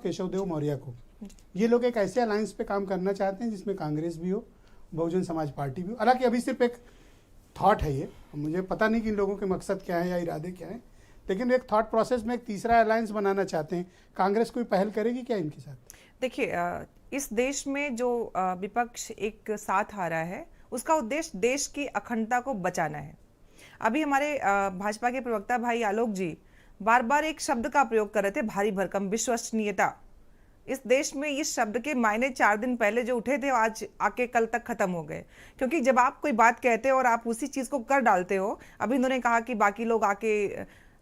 केशव देव मौर्य को। ये लोग एक ऐसे अलायंस पे काम करना चाहते हैं जिसमें कांग्रेस भी हो, बहुजन समाज पार्टी भी हो। हालांकि अभी सिर्फ एक थॉट है ये, मुझे पता नहीं कि इन लोगों के मकसद क्या है या इरादे क्या है, लेकिन एक थॉट प्रोसेस में एक तीसरा अलायंस बनाना चाहते हैं। कांग्रेस कोई पहल करेगी क्या इनके साथ? देखिए, इस देश में जो विपक्ष एक साथ आ रहा है उसका उद्देश्य देश की अखंडता को बचाना है। अभी हमारे भाजपा के प्रवक्ता भाई आलोक जी बार बार एक शब्द का प्रयोग कर रहे थे, भारी भरकम विश्वसनीयता। इस देश में इस शब्द के मायने 4 दिन पहले जो उठे थे आज आके कल तक खत्म हो गए, क्योंकि जब आप कोई बात कहते हो और आप उसी चीज को कर डालते हो। अभी इन्होंने कहा कि बाकी लोग आके,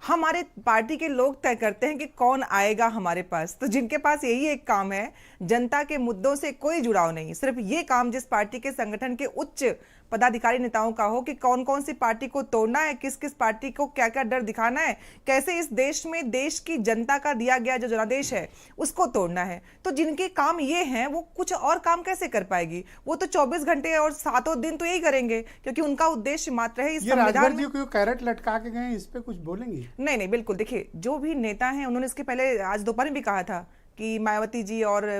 हमारे पार्टी के लोग तय करते हैं कि कौन आएगा हमारे पास। तो जिनके पास यही एक काम है, जनता के मुद्दों से कोई जुड़ाव नहीं, सिर्फ ये काम जिस पार्टी के संगठन के उच्च पदाधिकारी नेताओं का हो कि कौन कौन सी पार्टी को तोड़ना है, किस किस पार्टी को क्या क्या डर दिखाना है, कैसे इस देश में देश की जनता का दिया गया जो जनादेश है उसको तोड़ना है। तो जिनके काम ये हैं वो कुछ और काम कैसे कर पाएगी? वो तो 24 घंटे और 7 दिन तो यही करेंगे, क्योंकि उनका उद्देश्य मात्र है इस संविधान में। क्यों कैरेट लटका के गए, इस पे कुछ बोलेंगे? नहीं नहीं, बिल्कुल। देखिए, जो भी नेता हैं उन्होंने इसके पहले आज दोपहर में भी कहा था कि मायावती जी और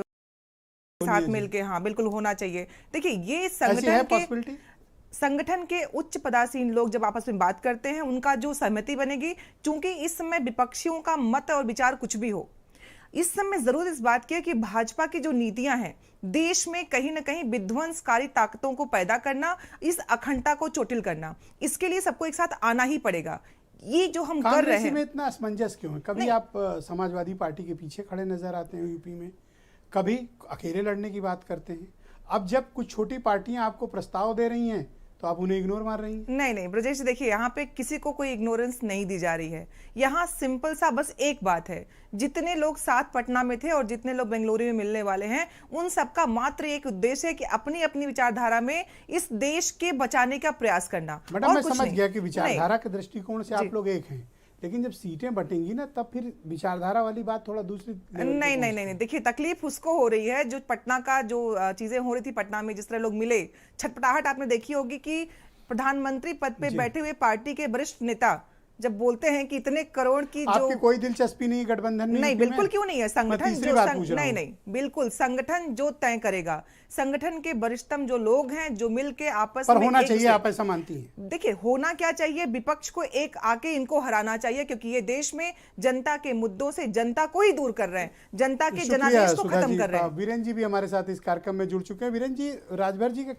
साथ मिलके, हाँ बिल्कुल होना चाहिए। देखिए, ये संगठन के उच्च पदासीन लोग जब आपस में बात करते हैं उनका जो सहमति बनेगी, चूंकि इस समय विपक्षियों का मत और विचार कुछ भी हो, इस समय जरूर इस बात की है कि भाजपा की जो नीतियां हैं देश में कहीं ना कहीं विध्वंसकारी ताकतों को पैदा करना, इस अखंडता को चोटिल करना, इसके लिए सबको एक साथ आना ही पड़ेगा। ये जो हम कर रहे हैं, में इतना असमंजस क्यों है? कभी आप समाजवादी पार्टी के पीछे खड़े नजर आते हैं यूपी में, कभी अकेले लड़ने की बात करते हैं। अब जब कुछ छोटी पार्टियां आपको प्रस्ताव दे रही हैं तो आप उन्हें इग्नोर मार रही हैं। नहीं नहीं ब्रजेश, देखिए यहाँ पे किसी को कोई इग्नोरेंस नहीं दी जा रही है। यहाँ सिंपल सा बस एक बात है, जितने लोग साथ पटना में थे और जितने लोग बेंगलुरु में मिलने वाले हैं, उन सबका मात्र एक उद्देश्य है कि अपनी अपनी विचारधारा में इस देश के बचाने का प्रयास करना। मैडम, मैं समझ गया कि विचारधारा के दृष्टिकोण से आप लोग एक हैं, लेकिन जब सीटें बटेंगी ना तब फिर विचारधारा वाली बात थोड़ा दूसरी। नहीं नहीं नहीं, देखिए तकलीफ उसको हो रही है जो पटना का जो चीजें हो रही थी, पटना में जिस तरह लोग मिले, छटपटाहट आपने देखी होगी कि प्रधानमंत्री पद पे बैठे हुए पार्टी के वरिष्ठ नेता जब बोलते हैं कि इतने करोड़ की जो, आपकी कोई दिलचस्पी नहीं गठबंधन में? नहीं, बिल्कुल क्यों नहीं है। संगठन जो नहीं नहीं, बिल्कुल संगठन जो तय करेगा, संगठन के वरिष्ठतम जो लोग हैं जो मिलके आपस में होना चाहिए, आप ऐसा मानती हैं? देखिए, होना क्या चाहिए, विपक्ष को एक आके इनको हराना चाहिए, क्योंकि ये देश में जनता के मुद्दों से जनता को ही दूर कर रहे हैं, जनता के जनादेश को खत्म कर रहे हैं। वीरेंद्र जी भी हमारे साथ इस कार्यक्रम में जुड़ चुके हैं। वीरेंद्र जी, राजभर जी के